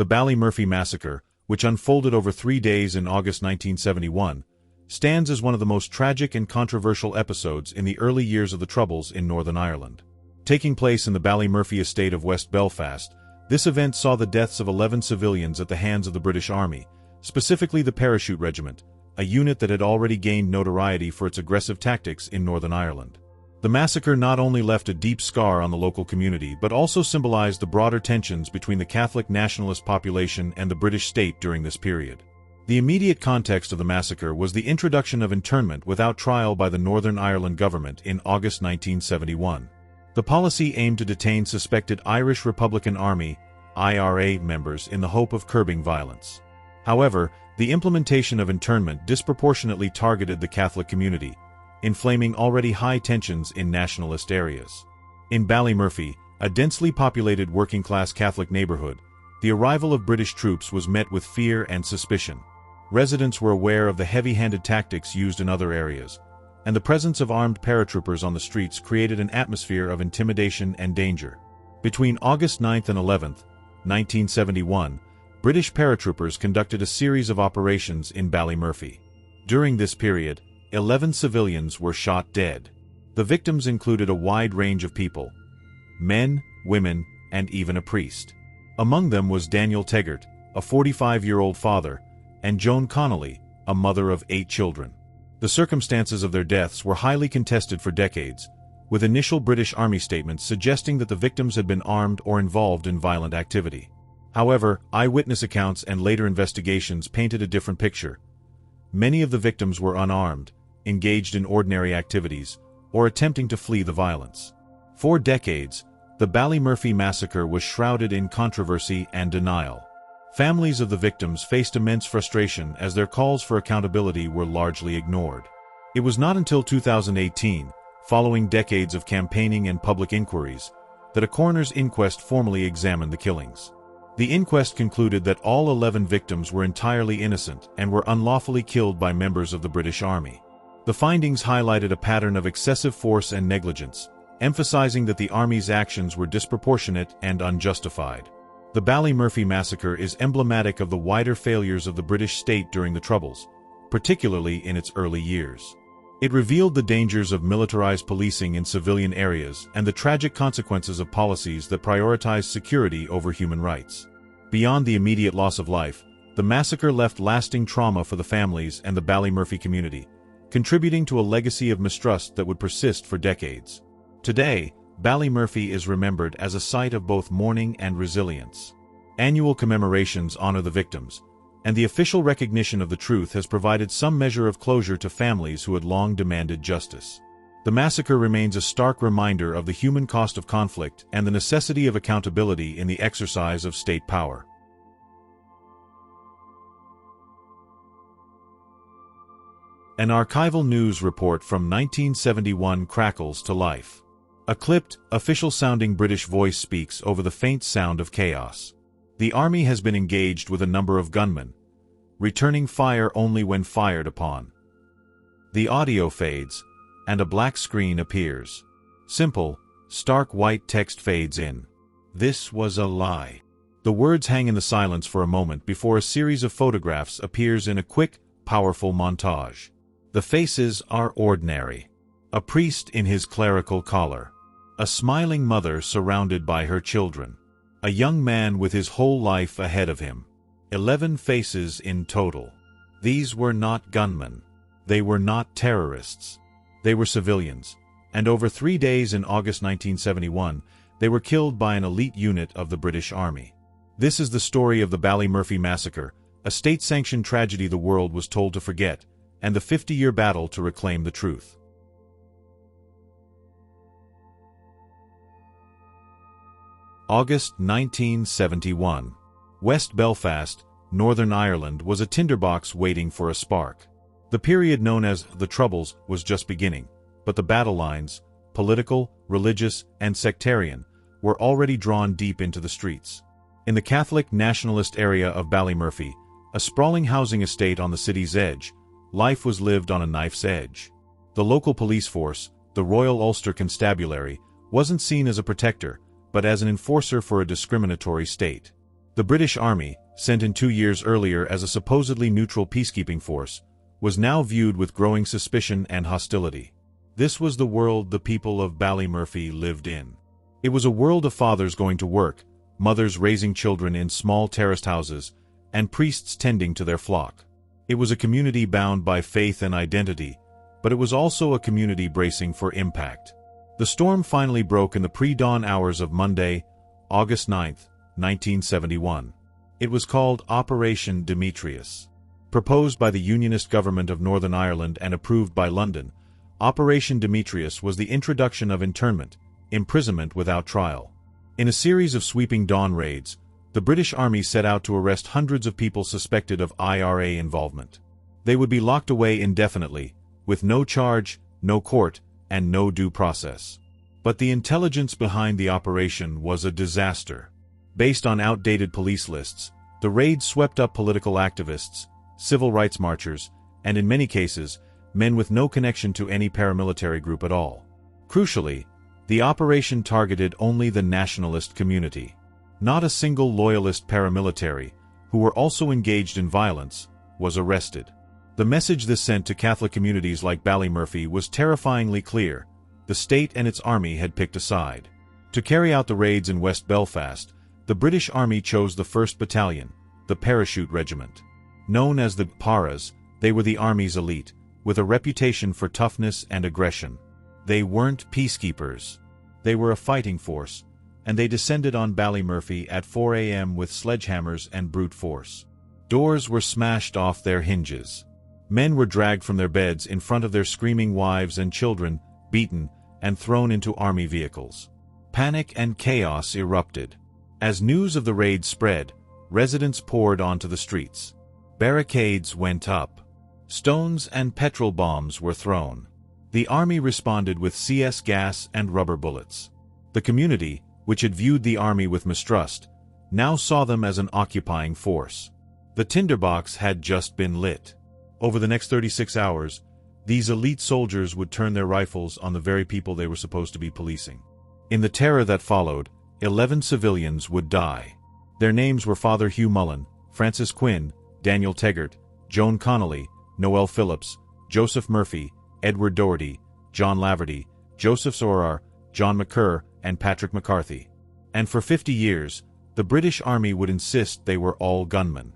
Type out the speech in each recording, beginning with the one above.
The Ballymurphy Massacre, which unfolded over 3 days in August 1971, stands as one of the most tragic and controversial episodes in the early years of the Troubles in Northern Ireland. Taking place in the Ballymurphy estate of West Belfast, this event saw the deaths of 11 civilians at the hands of the British Army, specifically the Parachute Regiment, a unit that had already gained notoriety for its aggressive tactics in Northern Ireland. The massacre not only left a deep scar on the local community but also symbolized the broader tensions between the Catholic nationalist population and the British state during this period. The immediate context of the massacre was the introduction of internment without trial by the Northern Ireland government in August 1971. The policy aimed to detain suspected Irish Republican Army (IRA) members in the hope of curbing violence. However, the implementation of internment disproportionately targeted the Catholic community, inflaming already high tensions in nationalist areas. In Ballymurphy, a densely populated working-class Catholic neighborhood, the arrival of British troops was met with fear and suspicion. Residents were aware of the heavy-handed tactics used in other areas, and the presence of armed paratroopers on the streets created an atmosphere of intimidation and danger. Between August 9 and 11, 1971, British paratroopers conducted a series of operations in Ballymurphy. During this period, 11 civilians were shot dead. The victims included a wide range of people: men, women, and even a priest. Among them was Daniel Teggart, a 45-year-old father, and Joan Connolly, a mother of 8 children. The circumstances of their deaths were highly contested for decades, with initial British Army statements suggesting that the victims had been armed or involved in violent activity. However, eyewitness accounts and later investigations painted a different picture. Many of the victims were unarmed, engaged in ordinary activities, or attempting to flee the violence. For decades, the Ballymurphy Massacre was shrouded in controversy and denial. Families of the victims faced immense frustration as their calls for accountability were largely ignored. It was not until 2018, following decades of campaigning and public inquiries, that a coroner's inquest formally examined the killings. The inquest concluded that all 11 victims were entirely innocent and were unlawfully killed by members of the British Army. The findings highlighted a pattern of excessive force and negligence, emphasizing that the Army's actions were disproportionate and unjustified. The Ballymurphy Massacre is emblematic of the wider failures of the British state during the Troubles, particularly in its early years. It revealed the dangers of militarized policing in civilian areas and the tragic consequences of policies that prioritized security over human rights. Beyond the immediate loss of life, the massacre left lasting trauma for the families and the Ballymurphy community, contributing to a legacy of mistrust that would persist for decades. Today, Ballymurphy is remembered as a site of both mourning and resilience. Annual commemorations honor the victims, and the official recognition of the truth has provided some measure of closure to families who had long demanded justice. The massacre remains a stark reminder of the human cost of conflict and the necessity of accountability in the exercise of state power. An archival news report from 1971 crackles to life. A clipped, official-sounding British voice speaks over the faint sound of chaos. The Army has been engaged with a number of gunmen, returning fire only when fired upon. The audio fades, and a black screen appears. Simple, stark white text fades in. This was a lie. The words hang in the silence for a moment before a series of photographs appears in a quick, powerful montage. The faces are ordinary. A priest in his clerical collar. A smiling mother surrounded by her children. A young man with his whole life ahead of him. 11 faces in total. These were not gunmen. They were not terrorists. They were civilians. And over 3 days in August 1971, they were killed by an elite unit of the British Army. This is the story of the Ballymurphy Massacre, a state-sanctioned tragedy the world was told to forget, and the 50-year battle to reclaim the truth. August 1971. West Belfast, Northern Ireland was a tinderbox waiting for a spark. The period known as the Troubles was just beginning, but the battle lines, political, religious, and sectarian, were already drawn deep into the streets. In the Catholic nationalist area of Ballymurphy, a sprawling housing estate on the city's edge, life was lived on a knife's edge. The local police force, the Royal Ulster Constabulary, wasn't seen as a protector, but as an enforcer for a discriminatory state. The British Army, sent in 2 years earlier as a supposedly neutral peacekeeping force, was now viewed with growing suspicion and hostility. This was the world the people of Ballymurphy lived in. It was a world of fathers going to work, mothers raising children in small terraced houses, and priests tending to their flock. It was a community bound by faith and identity, but it was also a community bracing for impact. The storm finally broke in the pre-dawn hours of Monday, August 9, 1971. It was called Operation Demetrius. Proposed by the Unionist government of Northern Ireland and approved by London, Operation Demetrius was the introduction of internment, imprisonment without trial. In a series of sweeping dawn raids, the British Army set out to arrest hundreds of people suspected of IRA involvement. They would be locked away indefinitely, with no charge, no court, and no due process. But the intelligence behind the operation was a disaster. Based on outdated police lists, the raid swept up political activists, civil rights marchers, and in many cases, men with no connection to any paramilitary group at all. Crucially, the operation targeted only the nationalist community. Not a single loyalist paramilitary, who were also engaged in violence, was arrested. The message this sent to Catholic communities like Ballymurphy was terrifyingly clear: the state and its army had picked a side. To carry out the raids in West Belfast, the British Army chose the 1st Battalion, the Parachute Regiment. Known as the Paras, they were the Army's elite, with a reputation for toughness and aggression. They weren't peacekeepers. They were a fighting force, and they descended on Ballymurphy at 4 a.m. with sledgehammers and brute force. Doors were smashed off their hinges. Men were dragged from their beds in front of their screaming wives and children, beaten, and thrown into army vehicles. Panic and chaos erupted. As news of the raid spread, residents poured onto the streets. Barricades went up. Stones and petrol bombs were thrown. The army responded with CS gas and rubber bullets. The community, which had viewed the army with mistrust, now saw them as an occupying force. The tinderbox had just been lit. Over the next 36 hours, these elite soldiers would turn their rifles on the very people they were supposed to be policing. In the terror that followed, 11 civilians would die. Their names were Father Hugh Mullen, Francis Quinn, Daniel Teggart, Joan Connolly, Noel Phillips, Joseph Murphy, Edward Doherty, John Laverty, Joseph Sorar, John McCurr, and Patrick McCarthy. And for 50 years, the British Army would insist they were all gunmen.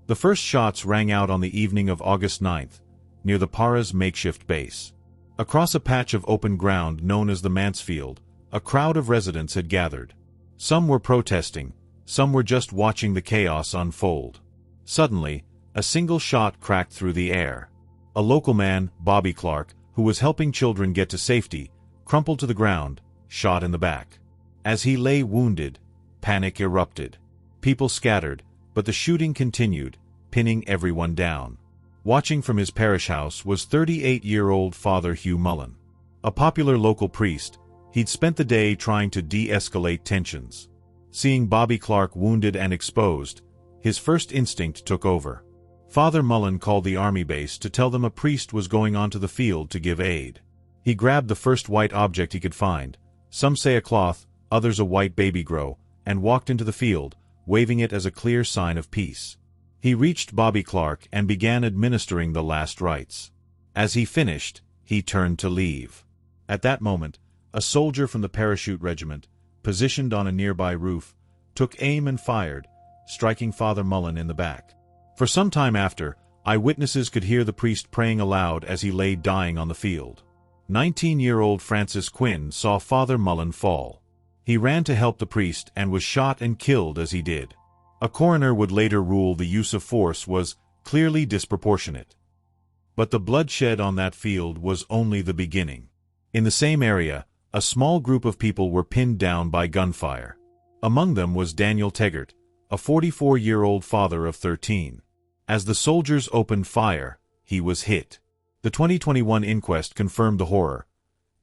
The first shots rang out on the evening of August 9th, near the Paras' makeshift base. Across a patch of open ground known as the Mansfield, a crowd of residents had gathered. Some were protesting, some were just watching the chaos unfold. Suddenly, a single shot cracked through the air. A local man, Bobby Clark, who was helping children get to safety, crumpled to the ground, shot in the back. As he lay wounded, panic erupted. People scattered, but the shooting continued, pinning everyone down. Watching from his parish house was 38-year-old Father Hugh Mullen. A popular local priest, he'd spent the day trying to de-escalate tensions. Seeing Bobby Clark wounded and exposed, his first instinct took over. Father Mullen called the army base to tell them a priest was going onto the field to give aid. He grabbed the first white object he could find, some say a cloth, others a white baby grow, and walked into the field, waving it as a clear sign of peace. He reached Bobby Clark and began administering the last rites. As he finished, he turned to leave. At that moment, a soldier from the Parachute Regiment, positioned on a nearby roof, took aim and fired, striking Father Mullen in the back. For some time after, eyewitnesses could hear the priest praying aloud as he lay dying on the field. 19-year-old Francis Quinn saw Father Mullen fall. He ran to help the priest and was shot and killed as he did. A coroner would later rule the use of force was clearly disproportionate. But the bloodshed on that field was only the beginning. In the same area, a small group of people were pinned down by gunfire. Among them was Daniel Teggart, a 44-year-old father of 13. As the soldiers opened fire, he was hit. The 2021 inquest confirmed the horror.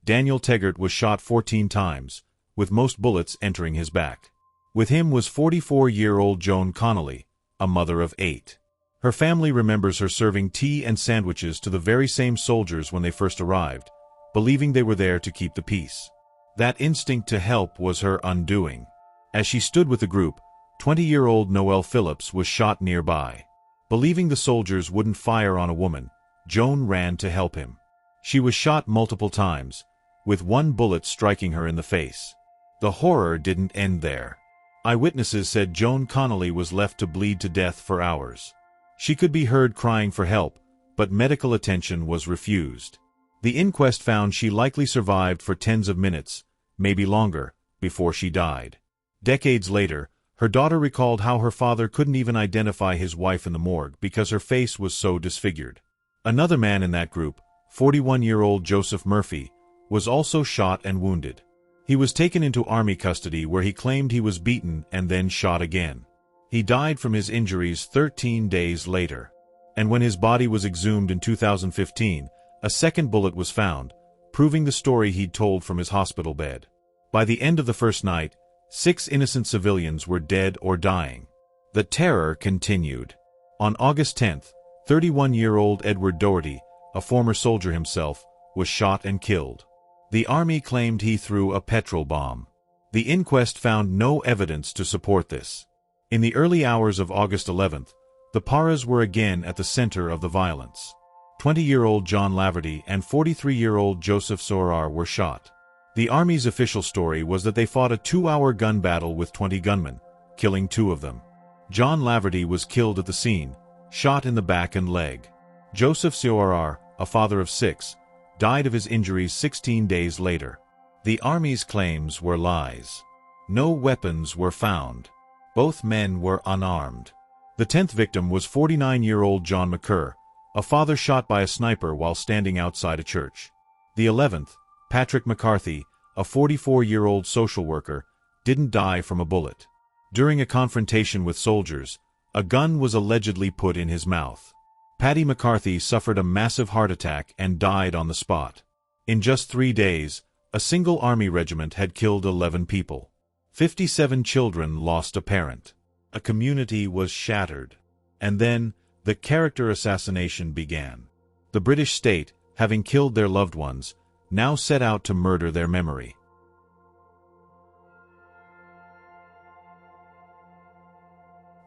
Daniel Teggart was shot 14 times, with most bullets entering his back. With him was 44-year-old Joan Connolly, a mother of 8. Her family remembers her serving tea and sandwiches to the very same soldiers when they first arrived, believing they were there to keep the peace. That instinct to help was her undoing. As she stood with the group, 20-year-old Noel Phillips was shot nearby. Believing the soldiers wouldn't fire on a woman, Joan ran to help him. She was shot multiple times, with one bullet striking her in the face. The horror didn't end there. Eyewitnesses said Joan Connolly was left to bleed to death for hours. She could be heard crying for help, but medical attention was refused. The inquest found she likely survived for tens of minutes, maybe longer, before she died. Decades later, her daughter recalled how her father couldn't even identify his wife in the morgue because her face was so disfigured. Another man in that group, 41-year-old Joseph Murphy, was also shot and wounded. He was taken into army custody where he claimed he was beaten and then shot again. He died from his injuries 13 days later. And when his body was exhumed in 2015, a second bullet was found, proving the story he'd told from his hospital bed. By the end of the first night, 6 innocent civilians were dead or dying. The terror continued. On August 10th, 31-year-old Edward Doherty, a former soldier himself, was shot and killed. The army claimed he threw a petrol bomb. The inquest found no evidence to support this. In the early hours of August 11th, the Parras were again at the center of the violence. 20-year-old John Laverty and 43-year-old Joseph Sorar were shot. The Army's official story was that they fought a 2-hour gun battle with 20 gunmen, killing 2 of them. John Laverty was killed at the scene, shot in the back and leg. Joseph Sorar, a father of 6, died of his injuries 16 days later. The Army's claims were lies. No weapons were found. Both men were unarmed. The 10th victim was 49-year-old John McCurr, a father shot by a sniper while standing outside a church. The 11th, Patrick McCarthy, a 44-year-old social worker, didn't die from a bullet. During a confrontation with soldiers, a gun was allegedly put in his mouth. Paddy McCarthy suffered a massive heart attack and died on the spot. In just 3 days, a single army regiment had killed 11 people. 57 children lost a parent. A community was shattered. And then, the character assassination began. The British state, having killed their loved ones, now set out to murder their memory.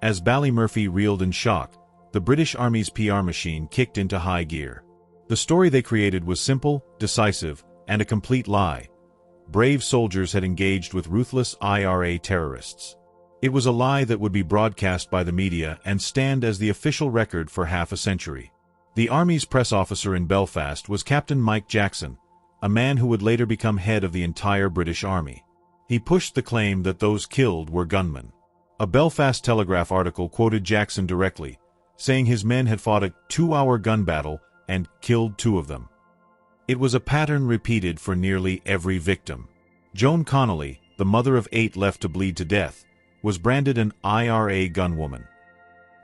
As Ballymurphy reeled in shock, the British Army's PR machine kicked into high gear. The story they created was simple, decisive, and a complete lie. Brave soldiers had engaged with ruthless IRA terrorists. It was a lie that would be broadcast by the media and stand as the official record for half a century. The Army's press officer in Belfast was Captain Mike Jackson, a man who would later become head of the entire British Army. He pushed the claim that those killed were gunmen. A Belfast Telegraph article quoted Jackson directly, saying his men had fought a 2-hour gun battle and killed 2 of them. It was a pattern repeated for nearly every victim. Joan Connolly, the mother of 8 left to bleed to death, was branded an IRA gunwoman.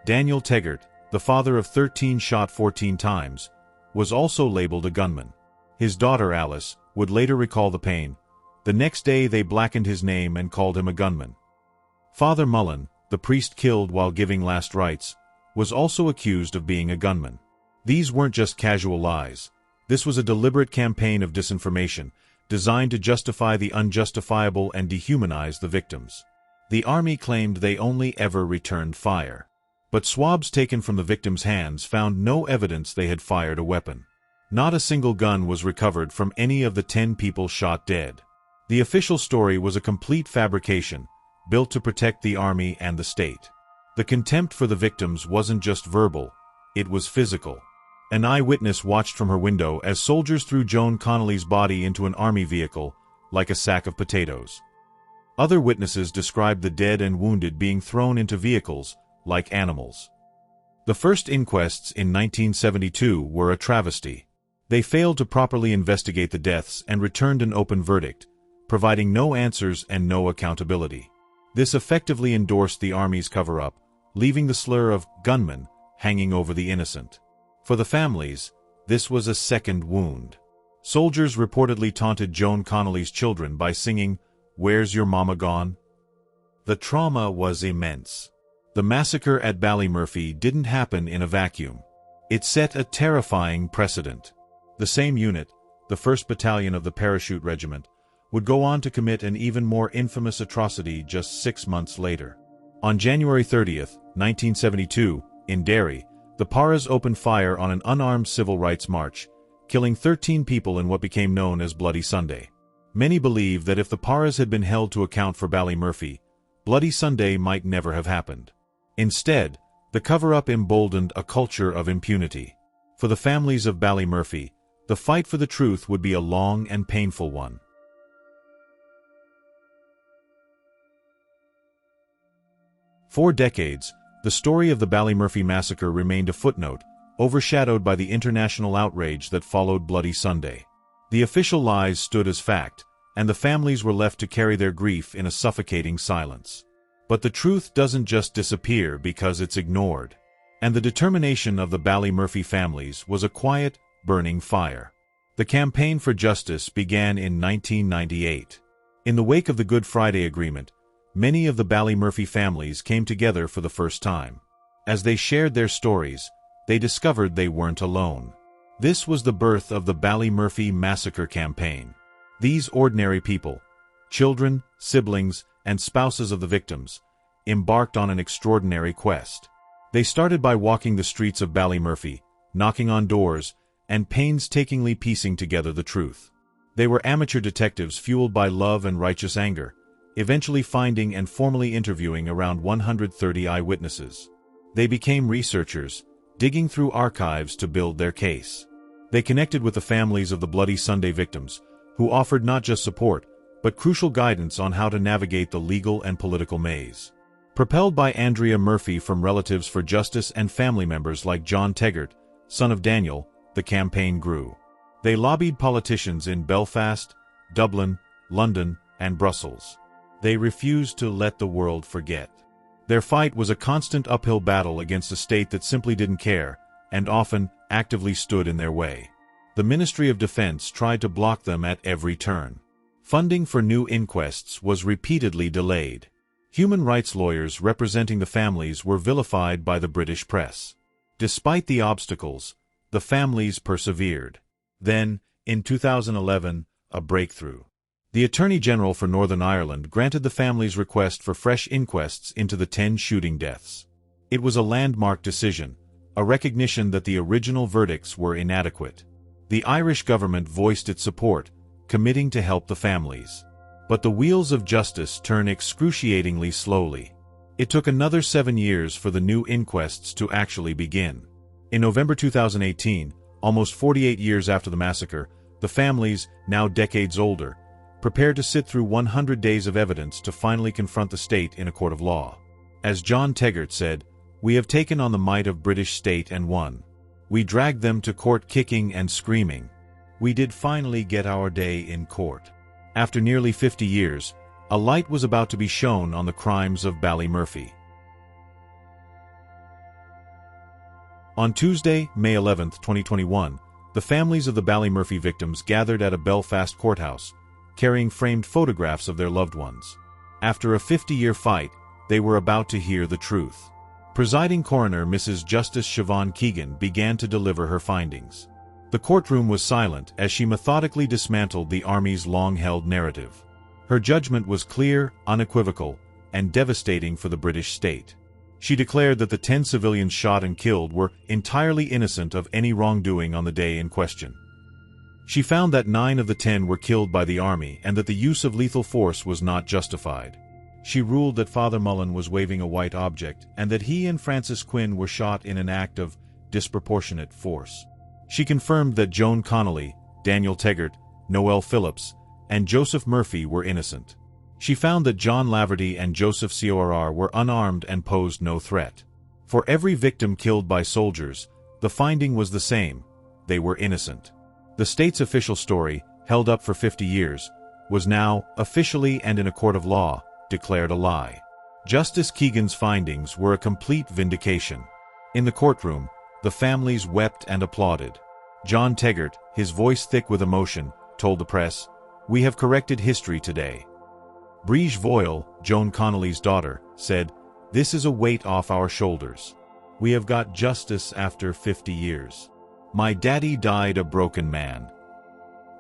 Daniel Teggart, the father of 13 shot 14 times, was also labeled a gunman. His daughter Alice would later recall the pain. The next day they blackened his name and called him a gunman. Father Mullen, the priest killed while giving last rites, was also accused of being a gunman. These weren't just casual lies. This was a deliberate campaign of disinformation, designed to justify the unjustifiable and dehumanize the victims. The Army claimed they only ever returned fire. But swabs taken from the victims' hands found no evidence they had fired a weapon. Not a single gun was recovered from any of the 10 people shot dead. The official story was a complete fabrication, built to protect the Army and the state. The contempt for the victims wasn't just verbal, it was physical. An eyewitness watched from her window as soldiers threw Joan Connolly's body into an Army vehicle, like a sack of potatoes. Other witnesses described the dead and wounded being thrown into vehicles, like animals. The first inquests in 1972 were a travesty. They failed to properly investigate the deaths and returned an open verdict, providing no answers and no accountability. This effectively endorsed the Army's cover-up, leaving the slur of gunman hanging over the innocent. For the families, this was a second wound. Soldiers reportedly taunted Joan Connolly's children by singing, "Where's your mama gone?" The trauma was immense. The massacre at Ballymurphy didn't happen in a vacuum. It set a terrifying precedent. The same unit, the 1st Battalion of the Parachute Regiment, would go on to commit an even more infamous atrocity just 6 months later. On January 30th, 1972, in Derry, the Paras opened fire on an unarmed civil rights march, killing 13 people in what became known as Bloody Sunday. Many believe that if the Paras had been held to account for Ballymurphy, Bloody Sunday might never have happened. Instead, the cover-up emboldened a culture of impunity. For the families of Ballymurphy, the fight for the truth would be a long and painful one. For decades, the story of the Ballymurphy Massacre remained a footnote, overshadowed by the international outrage that followed Bloody Sunday. The official lies stood as fact, and the families were left to carry their grief in a suffocating silence. But the truth doesn't just disappear because it's ignored. And the determination of the Ballymurphy families was a quiet, burning fire. The campaign for justice began in 1998. In the wake of the Good Friday Agreement, many of the Ballymurphy families came together for the first time. As they shared their stories, they discovered they weren't alone. This was the birth of the Ballymurphy Massacre campaign. These ordinary people, children, siblings, and spouses of the victims, embarked on an extraordinary quest. They started by walking the streets of Ballymurphy, knocking on doors, and painstakingly piecing together the truth. They were amateur detectives fueled by love and righteous anger, eventually finding and formally interviewing around 130 eyewitnesses. They became researchers, digging through archives to build their case. They connected with the families of the Bloody Sunday victims, who offered not just support, but crucial guidance on how to navigate the legal and political maze. Propelled by Andrea Murphy from Relatives for Justice and family members like John Teggart, son of Daniel, the campaign grew. They lobbied politicians in Belfast, Dublin, London, and Brussels. They refused to let the world forget. Their fight was a constant uphill battle against a state that simply didn't care, and often actively stood in their way. The Ministry of Defense tried to block them at every turn. Funding for new inquests was repeatedly delayed. Human rights lawyers representing the families were vilified by the British press. Despite the obstacles, the families persevered. Then, in 2011, a breakthrough. The Attorney General for Northern Ireland granted the family's request for fresh inquests into the 10 shooting deaths. It was a landmark decision, a recognition that the original verdicts were inadequate. The Irish government voiced its support, committing to help the families. But the wheels of justice turn excruciatingly slowly. It took another 7 years for the new inquests to actually begin. In November 2018, almost 48 years after the massacre, the families, now decades older, prepared to sit through 100 days of evidence to finally confront the state in a court of law. As John Teggart said, "We have taken on the might of British state and won. We dragged them to court kicking and screaming. We did finally get our day in court." After nearly 50 years, a light was about to be shone on the crimes of Ballymurphy. On Tuesday, May 11, 2021, the families of the Ballymurphy victims gathered at a Belfast courthouse, carrying framed photographs of their loved ones. After a 50-year fight, they were about to hear the truth. Presiding coroner Mrs. Justice Siobhan Keegan began to deliver her findings. The courtroom was silent as she methodically dismantled the Army's long-held narrative. Her judgment was clear, unequivocal, and devastating for the British state. She declared that the 10 civilians shot and killed were entirely innocent of any wrongdoing on the day in question. She found that 9 of the 10 were killed by the Army and that the use of lethal force was not justified. She ruled that Father Mullen was waving a white object and that he and Francis Quinn were shot in an act of disproportionate force. She confirmed that Joan Connolly, Daniel Teggart, Noel Phillips, and Joseph Murphy were innocent. She found that John Laverty and Joseph Corr were unarmed and posed no threat. For every victim killed by soldiers, the finding was the same: they were innocent. The state's official story, held up for 50 years, was now, officially and in a court of law, declared a lie. Justice Keegan's findings were a complete vindication. In the courtroom, the families wept and applauded. John Teggart, his voice thick with emotion, told the press, "We have corrected history today." Briege Voyle, Joan Connolly's daughter, said, "This is a weight off our shoulders. We have got justice after 50 years. My daddy died a broken man."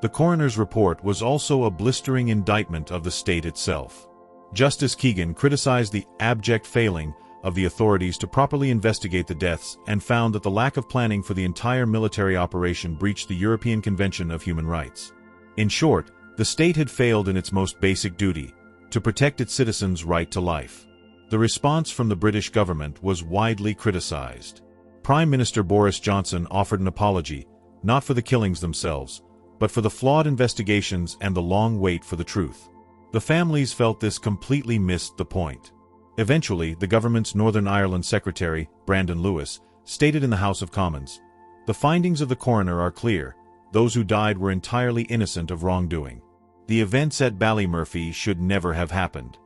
The coroner's report was also a blistering indictment of the state itself. Justice Keegan criticized the abject failing of the authorities to properly investigate the deaths and found that the lack of planning for the entire military operation breached the European Convention of Human Rights. In short, the state had failed in its most basic duty, to protect its citizens' right to life. The response from the British government was widely criticized. Prime Minister Boris Johnson offered an apology, not for the killings themselves, but for the flawed investigations and the long wait for the truth. The families felt this completely missed the point. Eventually, the government's Northern Ireland Secretary, Brandon Lewis, stated in the House of Commons, "The findings of the coroner are clear. Those who died were entirely innocent of wrongdoing. The events at Ballymurphy should never have happened."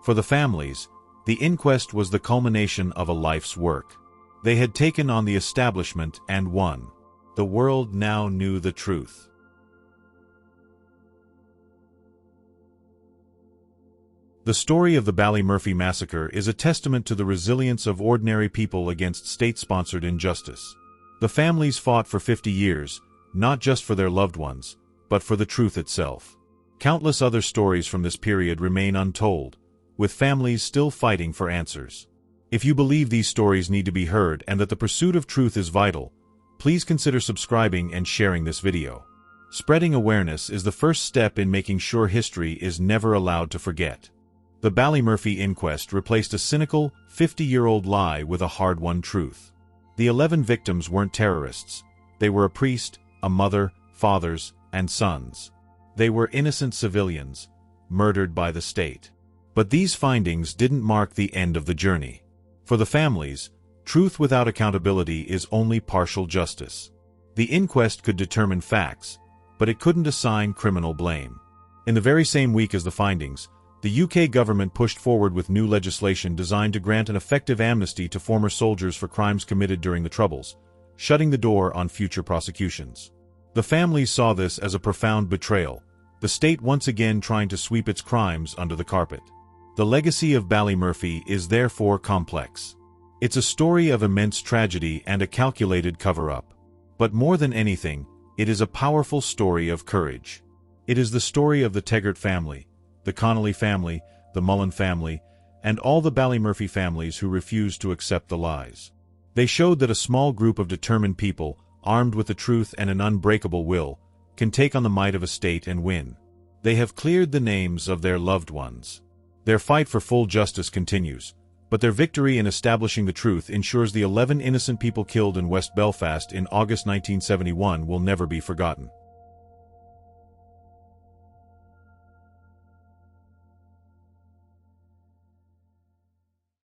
For the families, the inquest was the culmination of a life's work. They had taken on the establishment and won. The world now knew the truth. The story of the Ballymurphy Massacre is a testament to the resilience of ordinary people against state-sponsored injustice. The families fought for 50 years, not just for their loved ones, but for the truth itself. Countless other stories from this period remain untold, with families still fighting for answers. If you believe these stories need to be heard and that the pursuit of truth is vital, please consider subscribing and sharing this video. Spreading awareness is the first step in making sure history is never allowed to forget. The Ballymurphy inquest replaced a cynical, 50-year-old lie with a hard-won truth. The 11 victims weren't terrorists. They were a priest, a mother, fathers, and sons. They were innocent civilians, murdered by the state. But these findings didn't mark the end of the journey. For the families, truth without accountability is only partial justice. The inquest could determine facts, but it couldn't assign criminal blame. In the very same week as the findings, the UK government pushed forward with new legislation designed to grant an effective amnesty to former soldiers for crimes committed during the Troubles, shutting the door on future prosecutions. The families saw this as a profound betrayal, the state once again trying to sweep its crimes under the carpet. The legacy of Ballymurphy is therefore complex. It's a story of immense tragedy and a calculated cover-up. But more than anything, it is a powerful story of courage. It is the story of the Taggart family, the Connolly family, the Mullen family, and all the Ballymurphy families who refused to accept the lies. They showed that a small group of determined people, armed with the truth and an unbreakable will, can take on the might of a state and win. They have cleared the names of their loved ones. Their fight for full justice continues, but their victory in establishing the truth ensures the 11 innocent people killed in West Belfast in August 1971 will never be forgotten.